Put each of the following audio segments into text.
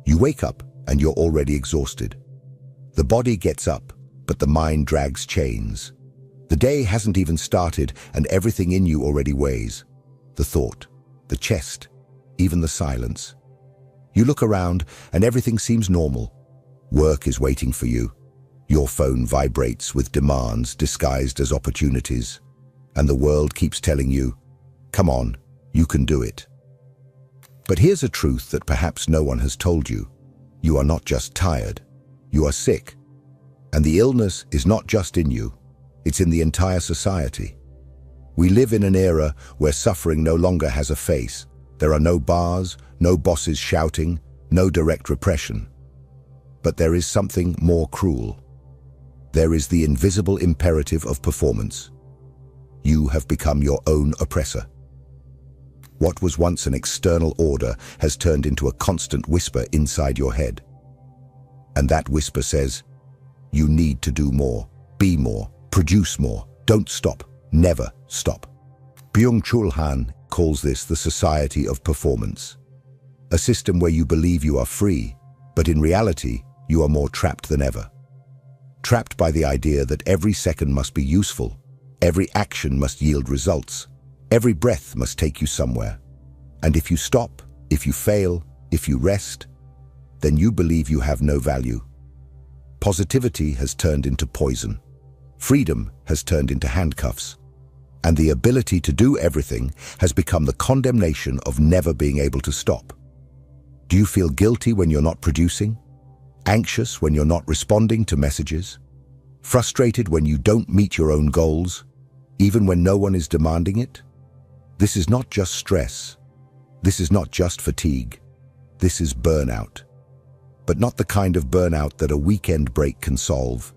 You wake up and you're already exhausted. The body gets up, but the mind drags chains. The day hasn't even started and everything in you already weighs. The thought, the chest, even the silence. You look around and everything seems normal. Work is waiting for you. Your phone vibrates with demands disguised as opportunities. And the world keeps telling you, come on, you can do it. But here's a truth that perhaps no one has told you. You are not just tired, you are sick. And the illness is not just in you, it's in the entire society. We live in an era where suffering no longer has a face. There are no bars, no bosses shouting, no direct repression. But there is something more cruel. There is the invisible imperative of performance. You have become your own oppressor. What was once an external order has turned into a constant whisper inside your head. And that whisper says, you need to do more, be more, produce more, don't stop, never stop. Byung-Chul Han calls this the society of performance. A system where you believe you are free, but in reality, you are more trapped than ever. Trapped by the idea that every second must be useful, every action must yield results, every breath must take you somewhere. And if you stop, if you fail, if you rest, then you believe you have no value. Positivity has turned into poison. Freedom has turned into handcuffs. And the ability to do everything has become the condemnation of never being able to stop. Do you feel guilty when you're not producing? Anxious when you're not responding to messages? Frustrated when you don't meet your own goals, even when no one is demanding it? This is not just stress. This is not just fatigue. This is burnout. But not the kind of burnout that a weekend break can solve.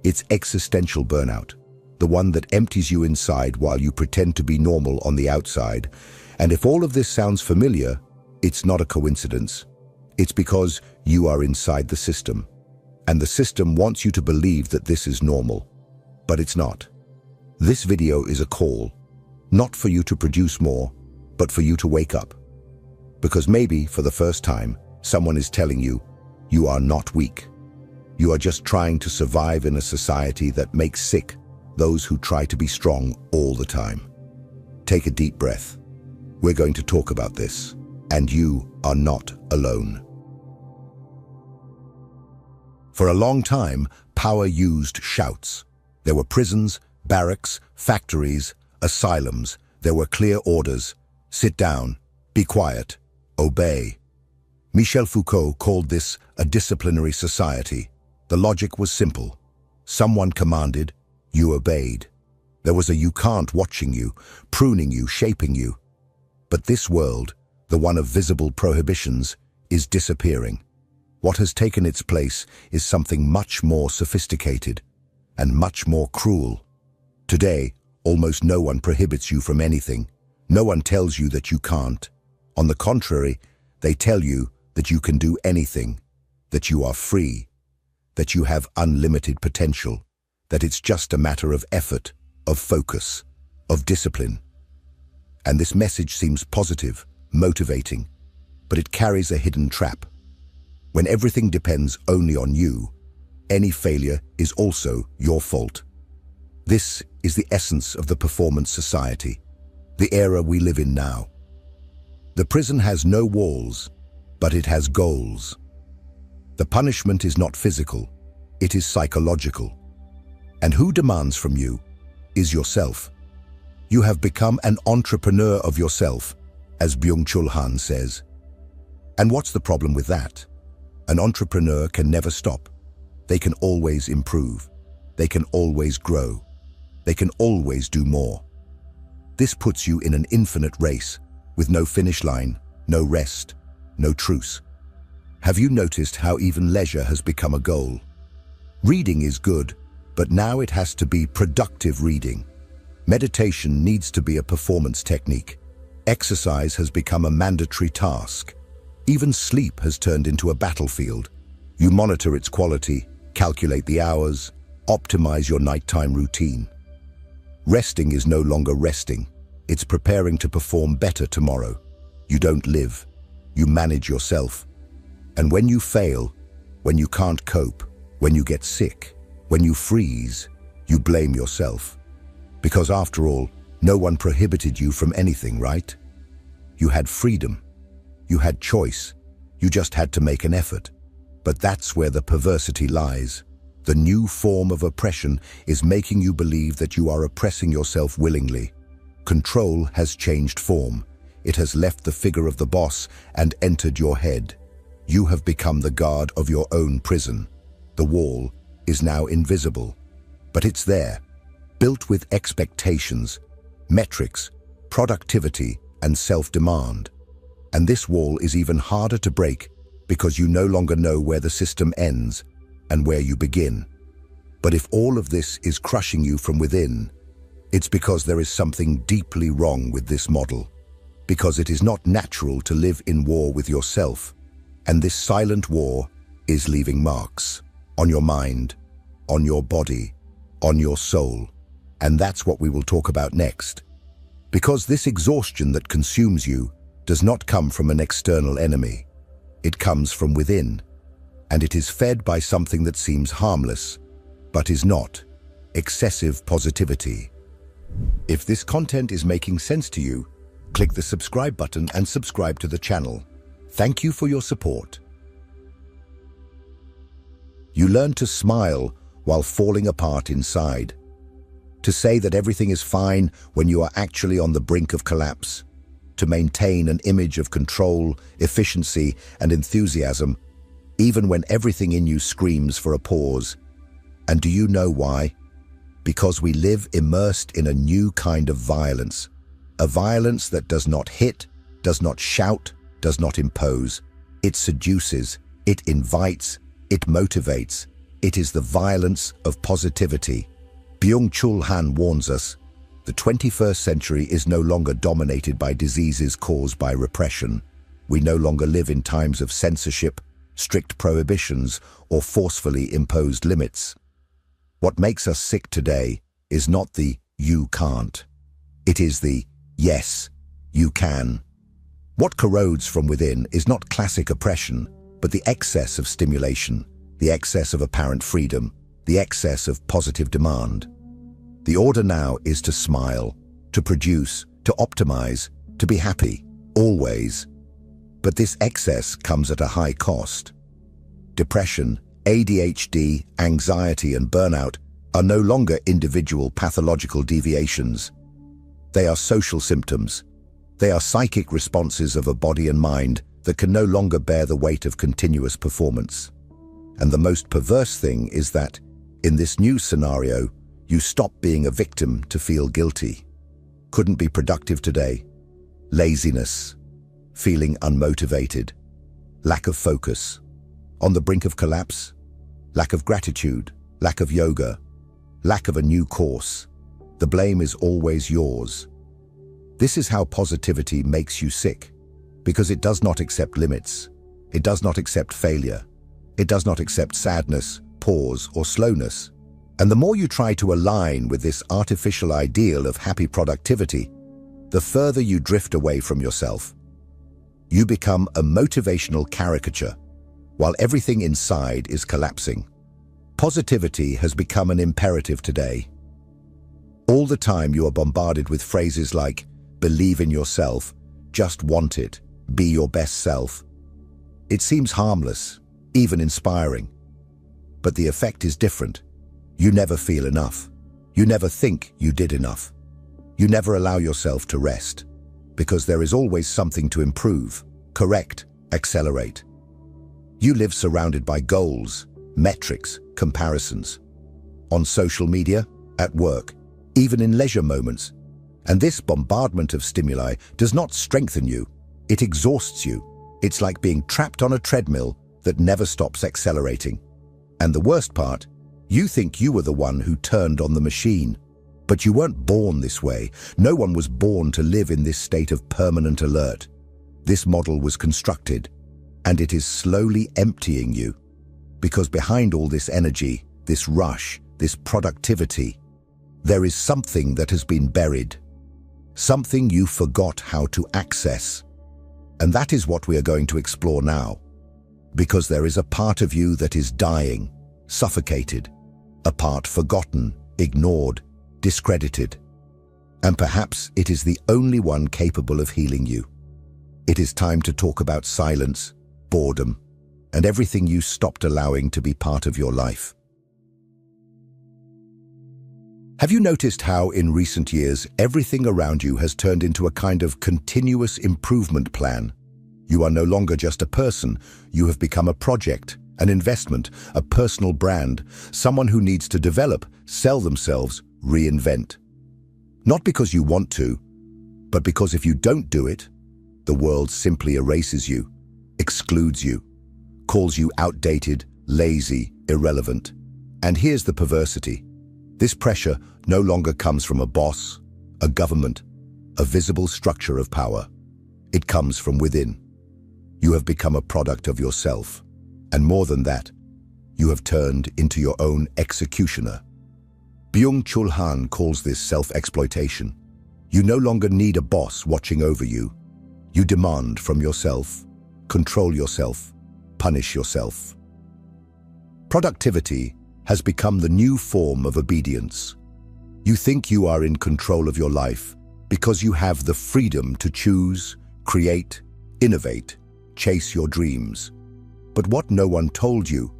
It's existential burnout, the one that empties you inside while you pretend to be normal on the outside. And if all of this sounds familiar, it's not a coincidence. It's because you are inside the system. And the system wants you to believe that this is normal. But it's not. This video is a call, not for you to produce more, but for you to wake up. Because maybe, for the first time, someone is telling you, you are not weak. You are just trying to survive in a society that makes sick those who try to be strong all the time. Take a deep breath. We're going to talk about this, and you are not alone. For a long time, power used shouts. There were prisons, barracks, factories, asylums. There were clear orders. Sit down, be quiet, obey. Michel Foucault called this a disciplinary society. The logic was simple. Someone commanded, you obeyed. There was a you can't watching you, pruning you, shaping you. But this world, the one of visible prohibitions, is disappearing. What has taken its place is something much more sophisticated and much more cruel. Today, almost no one prohibits you from anything. No one tells you that you can't. On the contrary, they tell you that you can do anything, that you are free, that you have unlimited potential, that it's just a matter of effort, of focus, of discipline. And this message seems positive, motivating, but it carries a hidden trap. When everything depends only on you, any failure is also your fault. This is the essence of the performance society, the era we live in now. The prison has no walls, but it has goals. The punishment is not physical, it is psychological. And who demands from you is yourself. You have become an entrepreneur of yourself, as Byung-Chul Han says. And what's the problem with that? An entrepreneur can never stop. They can always improve. They can always grow. They can always do more. This puts you in an infinite race, with no finish line, no rest, no truce. Have you noticed how even leisure has become a goal? Reading is good, but now it has to be productive reading. Meditation needs to be a performance technique. Exercise has become a mandatory task. Even sleep has turned into a battlefield. You monitor its quality, calculate the hours, optimize your nighttime routine. Resting is no longer resting. It's preparing to perform better tomorrow. You don't live. You manage yourself. And when you fail, when you can't cope, when you get sick, when you freeze, you blame yourself. Because after all, no one prohibited you from anything, right? You had freedom. You had choice. You just had to make an effort. But that's where the perversity lies. The new form of oppression is making you believe that you are oppressing yourself willingly. Control has changed form. It has left the figure of the boss and entered your head. You have become the guard of your own prison. The wall is now invisible, but it's there, built with expectations, metrics, productivity, and self-demand. And this wall is even harder to break because you no longer know where the system ends and where you begin. But if all of this is crushing you from within, it's because there is something deeply wrong with this model. Because it is not natural to live in war with yourself. And this silent war is leaving marks on your mind, on your body, on your soul. And that's what we will talk about next. Because this exhaustion that consumes you does not come from an external enemy. It comes from within. And it is fed by something that seems harmless, but is not: excessive positivity. If this content is making sense to you, click the subscribe button and subscribe to the channel. Thank you for your support. You learn to smile while falling apart inside. To say that everything is fine when you are actually on the brink of collapse. To maintain an image of control, efficiency, and enthusiasm, even when everything in you screams for a pause. And do you know why? Because we live immersed in a new kind of violence. A violence that does not hit, does not shout, does not impose. It seduces, it invites, it motivates. It is the violence of positivity. Byung-Chul Han warns us, the 21st century is no longer dominated by diseases caused by repression. We no longer live in times of censorship, strict prohibitions, or forcefully imposed limits. What makes us sick today is not the "you can't." It is the "yes, you can." What corrodes from within is not classic oppression, but the excess of stimulation, the excess of apparent freedom, the excess of positive demand. The order now is to smile, to produce, to optimize, to be happy, always. But this excess comes at a high cost. Depression, ADHD, anxiety, and burnout are no longer individual pathological deviations. They are social symptoms. They are psychic responses of a body and mind that can no longer bear the weight of continuous performance. And the most perverse thing is that, in this new scenario, you stop being a victim to feel guilty. Couldn't be productive today. Laziness. Feeling unmotivated. Lack of focus. On the brink of collapse. Lack of gratitude. Lack of yoga. Lack of a new course. The blame is always yours. This is how positivity makes you sick. Because it does not accept limits. It does not accept failure. It does not accept sadness, pause, or slowness. And the more you try to align with this artificial ideal of happy productivity, the further you drift away from yourself. You become a motivational caricature, while everything inside is collapsing. Positivity has become an imperative today. All the time you are bombarded with phrases like, believe in yourself, just want it, be your best self. It seems harmless, even inspiring. But the effect is different. You never feel enough. You never think you did enough. You never allow yourself to rest, because there is always something to improve, correct, accelerate. You live surrounded by goals, metrics, comparisons. On social media, at work, even in leisure moments. And this bombardment of stimuli does not strengthen you. It exhausts you. It's like being trapped on a treadmill that never stops accelerating. And the worst part, you think you were the one who turned on the machine. But you weren't born this way. No one was born to live in this state of permanent alert. This model was constructed, and it is slowly emptying you. Because behind all this energy, this rush, this productivity, There is something that has been buried, something you forgot how to access. And that is what we are going to explore now, because there is a part of you that is dying, suffocated, a part forgotten, ignored, discredited. And perhaps it is the only one capable of healing you. It is time to talk about silence, boredom, and everything you stopped allowing to be part of your life. Have you noticed how, in recent years, everything around you has turned into a kind of continuous improvement plan? You are no longer just a person, you have become a project, an investment, a personal brand, someone who needs to develop, sell themselves, reinvent. Not because you want to, but because if you don't do it, the world simply erases you, excludes you, calls you outdated, lazy, irrelevant. And here's the perversity. This pressure no longer comes from a boss, a government, a visible structure of power. It comes from within. You have become a product of yourself. And more than that, you have turned into your own executioner. Byung-Chul Han calls this self-exploitation. You no longer need a boss watching over you. You demand from yourself, control yourself, punish yourself. Productivity has become the new form of obedience. You think you are in control of your life because you have the freedom to choose, create, innovate, chase your dreams. But what no one told you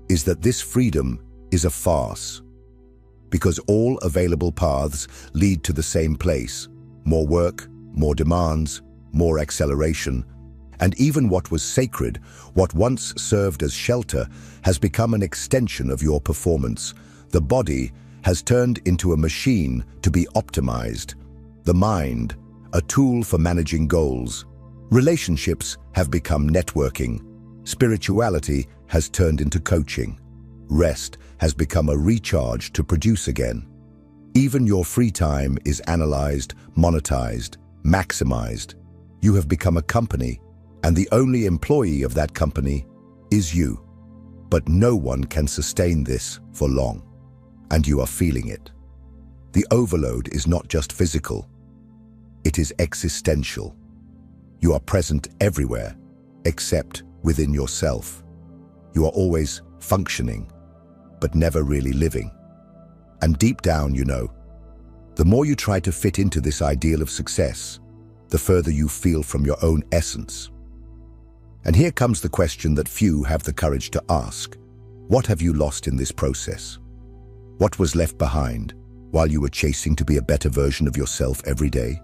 is that this freedom is a farce. Because all available paths lead to the same place: more work, more demands, more acceleration. And even what was sacred, what once served as shelter, has become an extension of your performance. The body has turned into a machine to be optimized. The mind, a tool for managing goals. Relationships have become networking. Spirituality has turned into coaching. Rest has become a recharge to produce again. Even your free time is analyzed, monetized, maximized. You have become a company, and the only employee of that company is you. But no one can sustain this for long, and you are feeling it. The overload is not just physical, it is existential. You are present everywhere, except within yourself. You are always functioning, but never really living. And deep down, you know, the more you try to fit into this ideal of success, the further you feel from your own essence. And here comes the question that few have the courage to ask. What have you lost in this process? What was left behind while you were chasing to be a better version of yourself every day?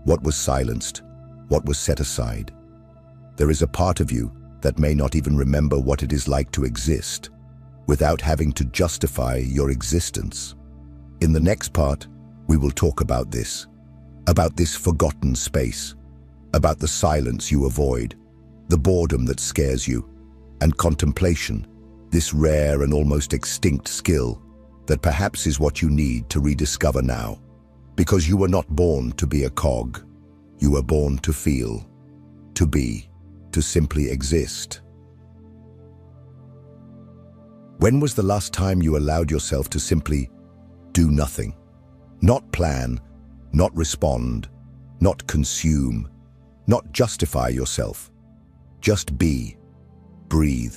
What was silenced? What was set aside? There is a part of you that may not even remember what it is like to exist without having to justify your existence. In the next part, we will talk about this forgotten space, about the silence you avoid, the boredom that scares you, and contemplation, this rare and almost extinct skill that perhaps is what you need to rediscover now. Because you were not born to be a cog. You were born to feel, to be, to simply exist. When was the last time you allowed yourself to simply do nothing? Not plan, not respond, not consume, not justify yourself. Just be, breathe.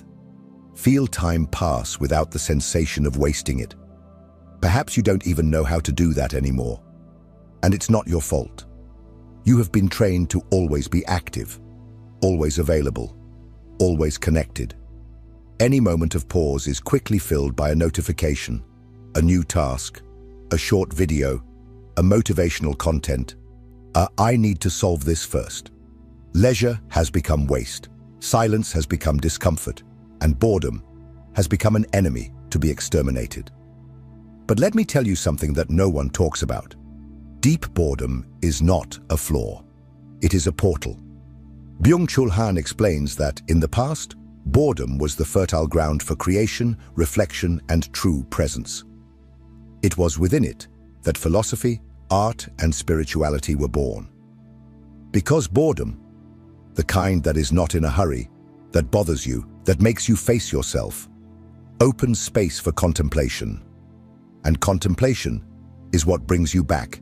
Feel time pass without the sensation of wasting it. Perhaps you don't even know how to do that anymore. And it's not your fault. You have been trained to always be active, always available, always connected. Any moment of pause is quickly filled by a notification, a new task, a short video, a motivational content. I need to solve this first. Leisure has become waste, silence has become discomfort, and boredom has become an enemy to be exterminated. But let me tell you something that no one talks about. Deep boredom is not a flaw. It is a portal. Byung-Chul Han explains that, in the past, boredom was the fertile ground for creation, reflection, and true presence. It was within it that philosophy, art, and spirituality were born. Because boredom, the kind that is not in a hurry, that bothers you, that makes you face yourself, opens space for contemplation. And contemplation is what brings you back.